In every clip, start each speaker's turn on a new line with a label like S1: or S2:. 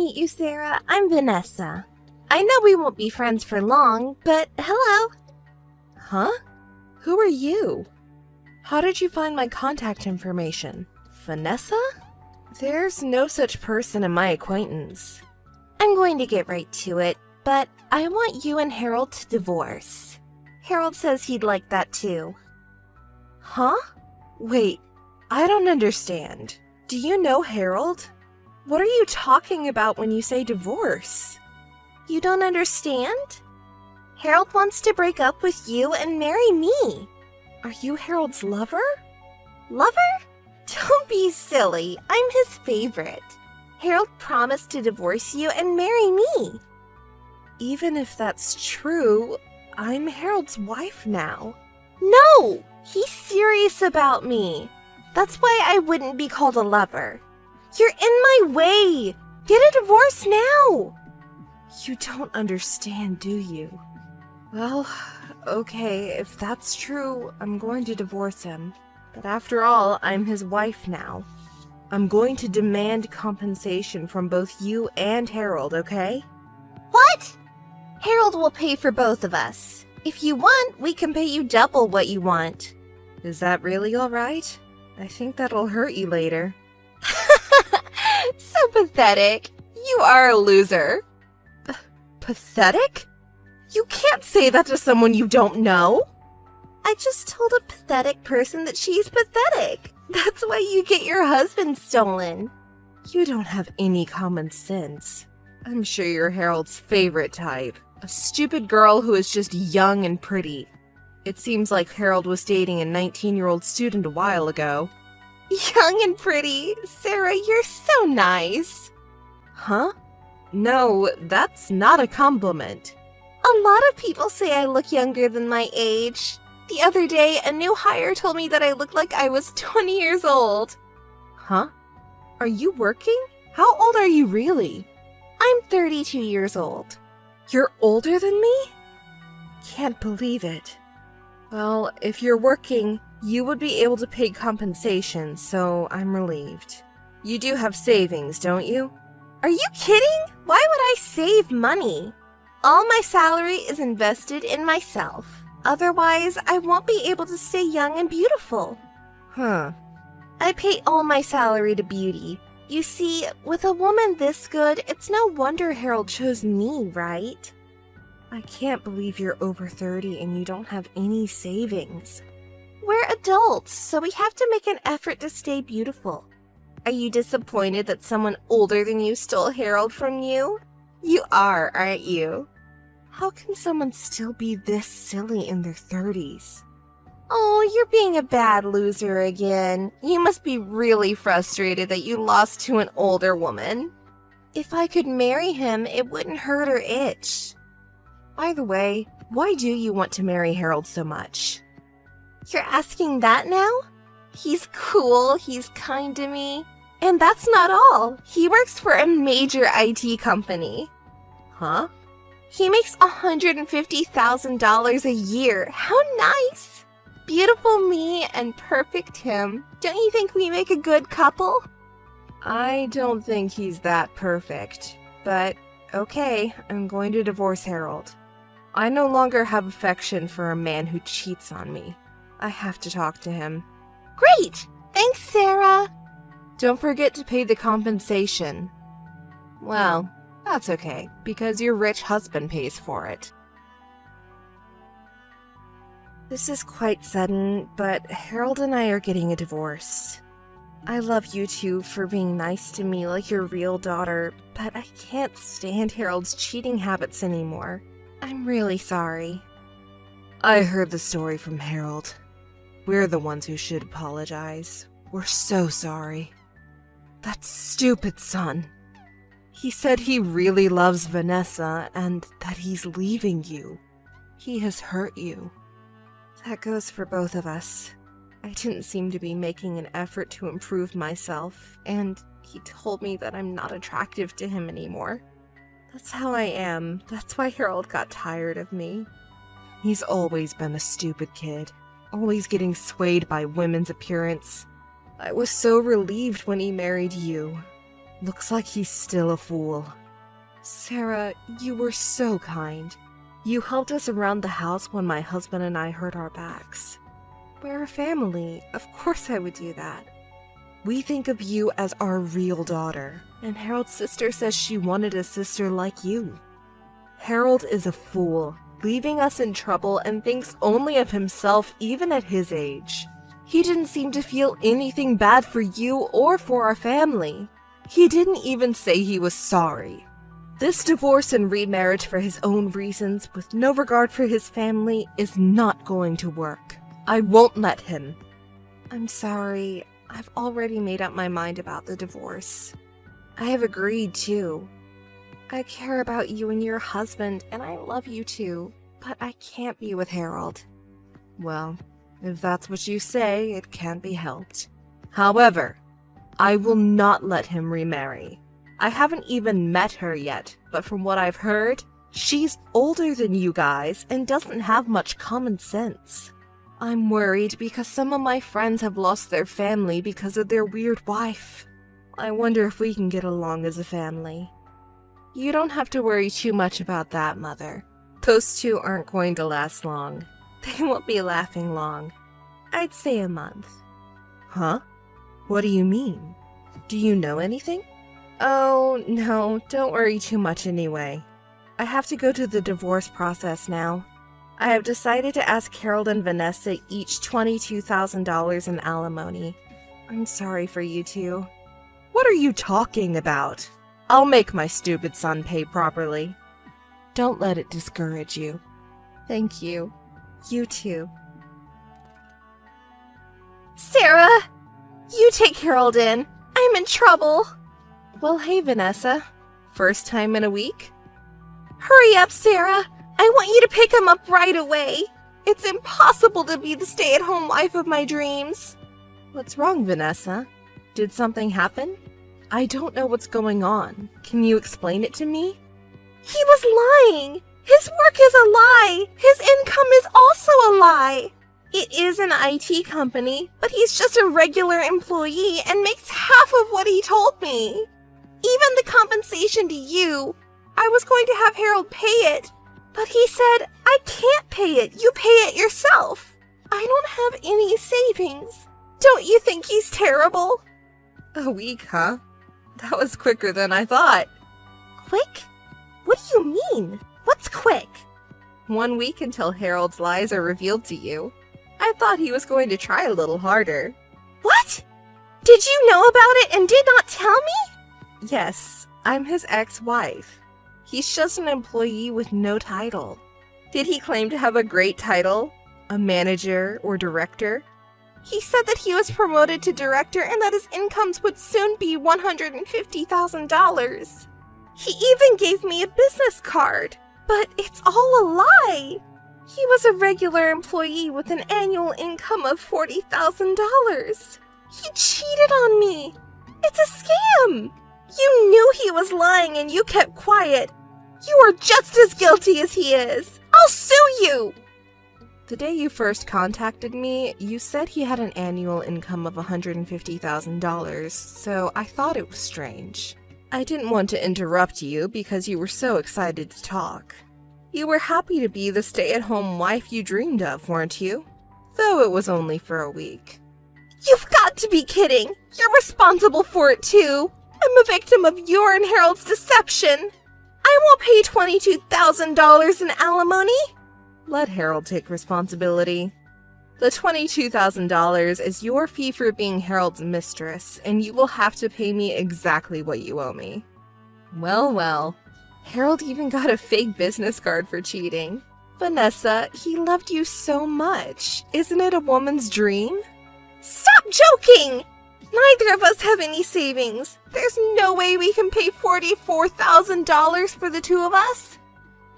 S1: meet you, Sarah. I'm Vanessa. I know we won't be friends for long, but hello.
S2: Huh? Who are you? How did you find my contact information? Vanessa? There's no such person in my acquaintance.
S1: I'm going to get right to it, but I want you and Harold to divorce. Harold says he'd like that too.
S2: Huh? Wait, I don't understand. Do you know Harold? What are you talking about when you say divorce?
S1: You don't understand? Harold wants to break up with you and marry me.
S2: Are you Harold's lover?
S1: Lover? Don't be silly. I'm his favorite. Harold promised to divorce you and marry me.
S2: Even if that's true, I'm Harold's wife now.
S1: No! He's serious about me. That's why I wouldn't be called a lover. You're in my way. Get a divorce now.
S2: You don't understand, do you? Well, okay, if that's true, I'm going to divorce him. But after all, I'm his wife now. I'm going to demand compensation from both you and Harold, okay?
S1: What? Harold will pay for both of us. If you want, we can pay you double what you want.
S2: Is that really all right? I think that'll hurt you later.
S1: So pathetic. You are a loser.
S2: Pathetic? You can't say that to someone you don't know.
S1: I just told a pathetic person that she's pathetic. That's why you get your husband stolen.
S2: You don't have any common sense. I'm sure you're Harold's favorite type. A stupid girl who is just young and pretty. It seems like Harold was dating a 19-year-old student a while ago.
S1: Young and pretty? Sarah, you're so nice.
S2: Huh? No, that's not a compliment.
S1: A lot of people say I look younger than my age. The other day, a new hire told me that I looked like I was 20 years old.
S2: Huh? Are you working? How old are you really?
S1: I'm 32 years old.
S2: You're older than me? Can't believe it. Well, if you're working, you would be able to pay compensation, so I'm relieved. You do have savings, don't you?
S1: Are you kidding? Why would I save money? All my salary is invested in myself. Otherwise, I won't be able to stay young and beautiful.
S2: Huh.
S1: I pay all my salary to beauty. You see, with a woman this good, it's no wonder Harold chose me, right?
S2: I can't believe you're over 30 and you don't have any savings.
S1: We're adults, so we have to make an effort to stay beautiful. Are you disappointed that someone older than you stole Harold from you? You are, aren't you?
S2: How can someone still be this silly in their 30s?
S1: Oh, you're being a bad loser again. You must be really frustrated that you lost to an older woman. If I could marry him, it wouldn't hurt or itch.
S2: By the way, why do you want to marry Harold so much?
S1: You're asking that now? He's cool, he's kind to me. And that's not all. He works for a major IT company.
S2: Huh?
S1: He makes $150,000 a year. How nice! Beautiful me and perfect him. Don't you think we make a good couple?
S2: I don't think he's that perfect. But, okay, I'm going to divorce Harold. I no longer have affection for a man who cheats on me. I have to talk to him.
S1: Great! Thanks, Sarah!
S2: Don't forget to pay the compensation. Well, that's okay, because your rich husband pays for it. This is quite sudden, but Harold and I are getting a divorce. I love you two for being nice to me like your real daughter, but I can't stand Harold's cheating habits anymore. I'm really sorry. I heard the story from Harold. We're the ones who should apologize. We're so sorry. That stupid son. He said he really loves Vanessa and that he's leaving you. He has hurt you. That goes for both of us. I didn't seem to be making an effort to improve myself, and he told me that I'm not attractive to him anymore. That's how I am. That's why Harold got tired of me. He's always been a stupid kid, always getting swayed by women's appearance. I was so relieved when he married you. Looks like he's still a fool. Sarah, you were so kind. You helped us around the house when my husband and I hurt our backs. We're a family. Of course I would do that. We think of you as our real daughter, and Harold's sister says she wanted a sister like you. Harold is a fool, leaving us in trouble and thinks only of himself even at his age. He didn't seem to feel anything bad for you or for our family. He didn't even say he was sorry. This divorce and remarriage for his own reasons, with no regard for his family, is not going to work. I won't let him. I'm sorry. I've already made up my mind about the divorce. I have agreed, too. I care about you and your husband, and I love you too, but I can't be with Harold. Well, if that's what you say, it can't be helped. However, I will not let him remarry. I haven't even met her yet, but from what I've heard, she's older than you guys and doesn't have much common sense. I'm worried because some of my friends have lost their family because of their weird wife. I wonder if we can get along as a family. You don't have to worry too much about that, Mother. Those two aren't going to last long. They won't be laughing long. I'd say a month. Huh? What do you mean? Do you know anything? Oh, no, don't worry too much anyway. I have to go to the divorce process now. I have decided to ask Harold and Vanessa each $22,000 in alimony. I'm sorry for you two. What are you talking about? I'll make my stupid son pay properly. Don't let it discourage you. Thank you. You too.
S1: Sarah! You take Harold in. I'm in trouble.
S2: Well, hey, Vanessa. First time in a week?
S1: Hurry up, Sarah. I want you to pick him up right away. It's impossible to be the stay-at-home wife of my dreams.
S2: What's wrong, Vanessa? Did something happen? I don't know what's going on. Can you explain it to me?
S1: He was lying. His work is a lie. His income is also a lie. It is an IT company, but he's just a regular employee and makes half of what he told me. Even the compensation to you, I was going to have Harold pay it, but he said, I can't pay it. You pay it yourself. I don't have any savings. Don't you think he's terrible?
S2: A week, huh? That was quicker than I thought.
S1: Quick? What do you mean? What's quick?
S2: 1 week until Harold's lies are revealed to you. I thought he was going to try a little harder.
S1: What? Did you know about it and did not tell me?
S2: Yes, I'm his ex-wife. He's just an employee with no title. Did he claim to have a great title? A manager or director?
S1: He said that he was promoted to director and that his incomes would soon be $150,000. He even gave me a business card, but it's all a lie. He was a regular employee with an annual income of $40,000. He cheated on me. It's a scam. You knew he was lying and you kept quiet. You are just as guilty as he is. I'll sue you.
S2: The day you first contacted me, you said he had an annual income of $150,000, so I thought it was strange. I didn't want to interrupt you because you were so excited to talk. You were happy to be the stay-at-home wife you dreamed of, weren't you? Though it was only for a week.
S1: You've got to be kidding. You're responsible for it too. I'm a victim of your and Harold's deception. I won't pay $22,000 in alimony.
S2: Let Harold take responsibility. The $22,000 is your fee for being Harold's mistress, and you will have to pay me exactly what you owe me. Well, well. Harold even got a fake business card for cheating. Vanessa, he loved you so much. Isn't it a woman's dream?
S1: Stop joking! Neither of us have any savings. There's no way we can pay $44,000 for the two of us.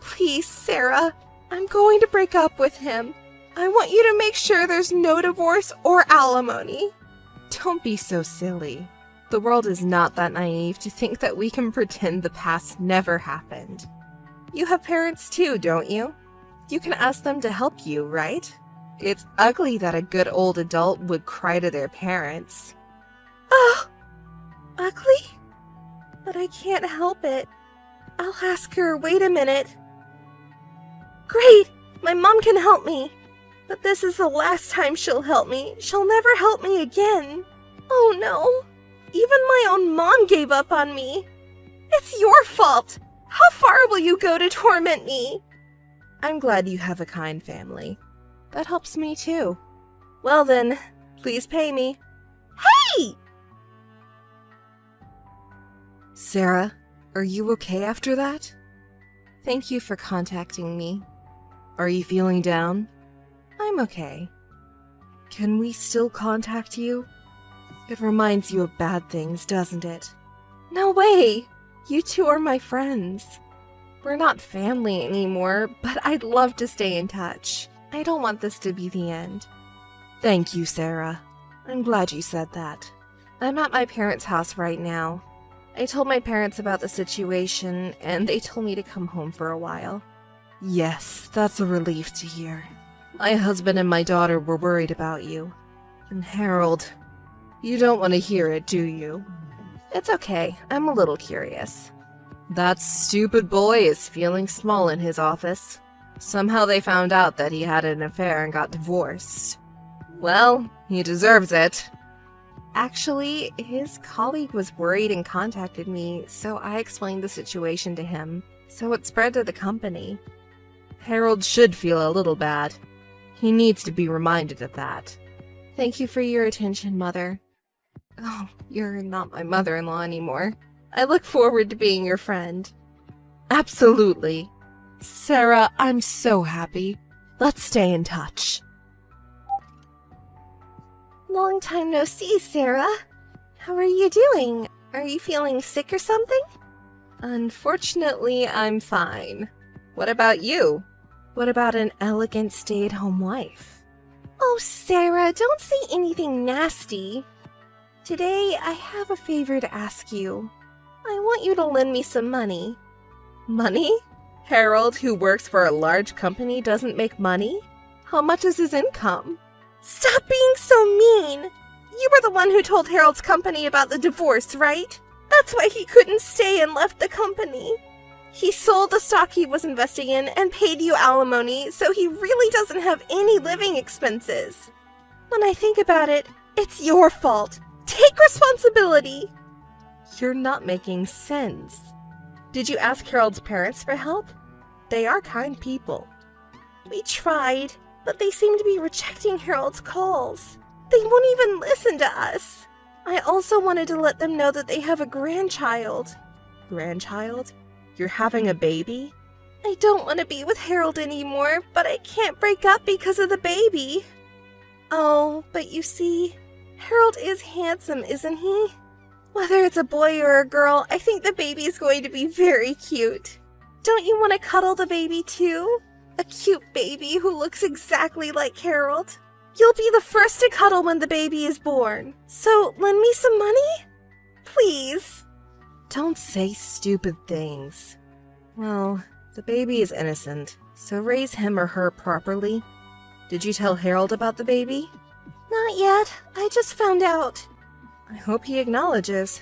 S1: Please, Sarah, I'm going to break up with him. I want you to make sure there's no divorce or alimony.
S2: Don't be so silly. The world is not that naive to think that we can pretend the past never happened. You have parents too, don't you? You can ask them to help you, right? It's ugly that a good old adult would cry to their parents.
S1: Oh, ugly?
S2: but I can't help it. I'll ask her. Wait a minute. Great! My mom can help me. But this is the last time she'll help me. She'll never help me again. Oh no. Even my own mom gave up on me. It's your fault. How far will you go to torment me? I'm glad you have a kind family. That helps me too. Well then, please pay me. Hey! Sarah, are you okay after that? Thank you for contacting me. Are you feeling down? I'm okay. Can we still contact you? It reminds you of bad things, doesn't it? No way! You two are my friends. We're not family anymore, but I'd love to stay in touch. I don't want this to be the end. Thank you, Sarah. I'm glad you said that. I'm at my parents' house right now. I told my parents about the situation, and they told me to come home for a while. Yes, that's a relief to hear. My husband and my daughter were worried about you. And Harold, you don't want to hear it, do you? It's okay, I'm a little curious. That stupid boy is feeling small in his office. Somehow they found out that he had an affair and got divorced. Well, he deserves it. Actually, his colleague was worried and contacted me, so I explained the situation to him, so it spread to the company. Harold should feel a little bad. He needs to be reminded of that. Thank you for your attention, Mother. Oh, you're not my mother-in-law anymore. I look forward to being your friend. Absolutely. Sarah, I'm so happy. Let's stay in touch. Long time no see, Sarah. How are you doing? Are you feeling sick or something? Unfortunately, I'm fine. What about you? What about an elegant stay-at-home wife? Oh, Sarah, don't say anything nasty. Today, I have a favor to ask you. I want you to lend me some money. Money? Harold, who works for a large company, doesn't make money? How much is his income? Stop being so mean! You were the one who told Harold's company about the divorce, right? That's why he couldn't stay and left the company. He sold the stock he was investing in and paid you alimony, so he really doesn't have any living expenses. When I think about it, it's your fault. Take responsibility! You're not making sense. Did you ask Harold's parents for help? They are kind people. We tried, but they seem to be rejecting Harold's calls. They won't even listen to us. I also wanted to let them know that they have a grandchild. Grandchild? You're having a baby? I don't want to be with Harold anymore, but I can't break up because of the baby. Oh, but you see, Harold is handsome, isn't he? Whether it's a boy or a girl, I think the baby is going to be very cute. Don't you want to cuddle the baby too? A cute baby who looks exactly like Harold. You'll be the first to cuddle when the baby is born. So lend me some money? Please. Don't say stupid things. Well, the baby is innocent, so raise him or her properly. Did you tell Harold about the baby? Not yet. I just found out. I hope he acknowledges.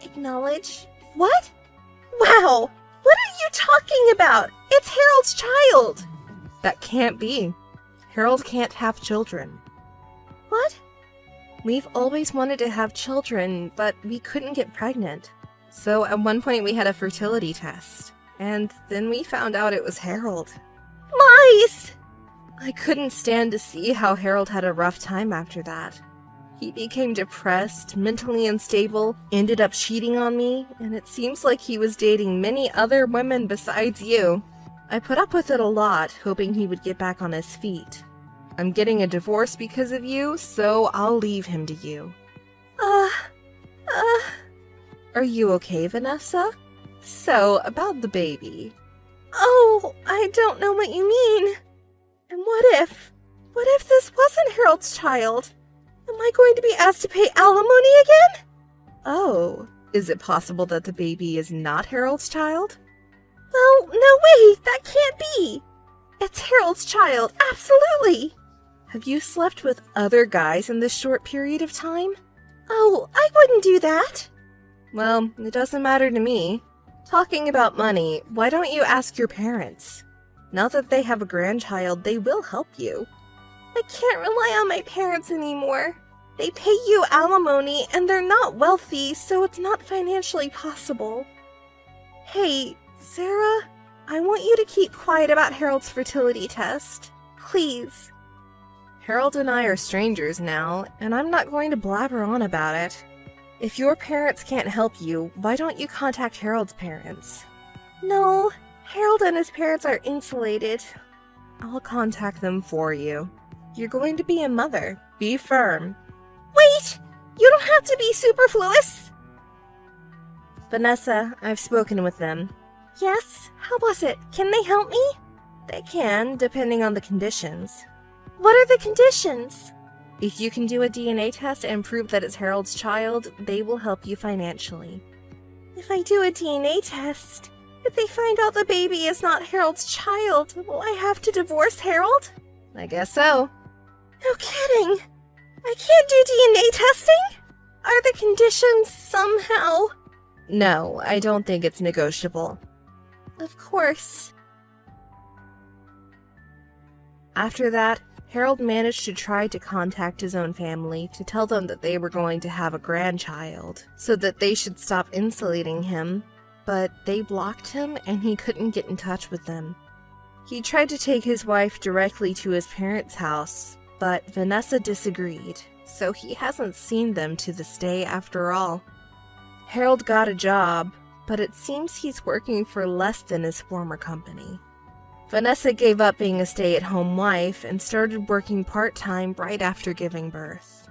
S2: Acknowledge? What? Wow! What are you talking about? It's Harold's child! That can't be. Harold can't have children. What? We've always wanted to have children, but we couldn't get pregnant. So at one point we had a fertility test, and then we found out it was Harold. Lies! I couldn't stand to see how Harold had a rough time after that. He became depressed, mentally unstable, ended up cheating on me, and it seems like he was dating many other women besides you. I put up with it a lot, hoping he would get back on his feet. I'm getting a divorce because of you, so I'll leave him to you. Are you okay, Vanessa? So, about the baby. Oh, I don't know what you mean. And what if this wasn't Harold's child? Am I going to be asked to pay alimony again? Oh, is it possible that the baby is not Harold's child? Well, no way, that can't be. It's Harold's child, absolutely. Have you slept with other guys in this short period of time? Oh, I wouldn't do that. Well, it doesn't matter to me. Talking about money, why don't you ask your parents? Now that they have a grandchild, they will help you.
S1: I can't rely on my parents anymore. They pay you alimony and they're not wealthy, so it's not financially possible. Hey, Sarah, I want you to keep quiet about Harold's fertility test. Please.
S2: Harold and I are strangers now, and I'm not going to blabber on about it. If your parents can't help you, why don't you contact Harold's parents?
S1: No, Harold and his parents are insulated.
S2: I'll contact them for you. You're going to be a mother. Be firm.
S1: Wait! You don't have to be superfluous!
S2: Vanessa, I've spoken with them.
S1: Yes? How was it? Can they help me?
S2: They can, depending on the conditions.
S1: What are the conditions?
S2: If you can do a DNA test and prove that it's Harold's child, they will help you financially.
S1: If I do a DNA test, if they find out the baby is not Harold's child, will I have to divorce Harold?
S2: I guess so.
S1: No kidding! I can't do DNA testing? Are the conditions somehow?
S2: No, I don't think it's negotiable.
S1: Of course.
S2: After that, Harold managed to try to contact his own family to tell them that they were going to have a grandchild, so that they should stop insulating him, but they blocked him and he couldn't get in touch with them. He tried to take his wife directly to his parents' house, but Vanessa disagreed, so he hasn't seen them to this day after all. Harold got a job, but it seems he's working for less than his former company. Vanessa gave up being a stay-at-home wife and started working part-time right after giving birth.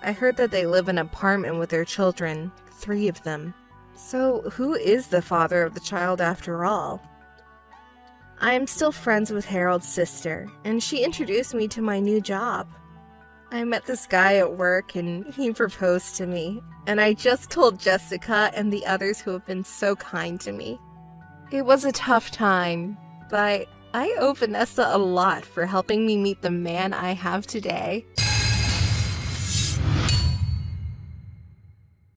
S2: I heard that they live in an apartment with their children, 3 of them. So who is the father of the child after all? I am still friends with Harold's sister, and she introduced me to my new job. I met this guy at work and he proposed to me, and I just told Jessica and the others who have been so kind to me. It was a tough time, but I owe Vanessa a lot for helping me meet the man I have today.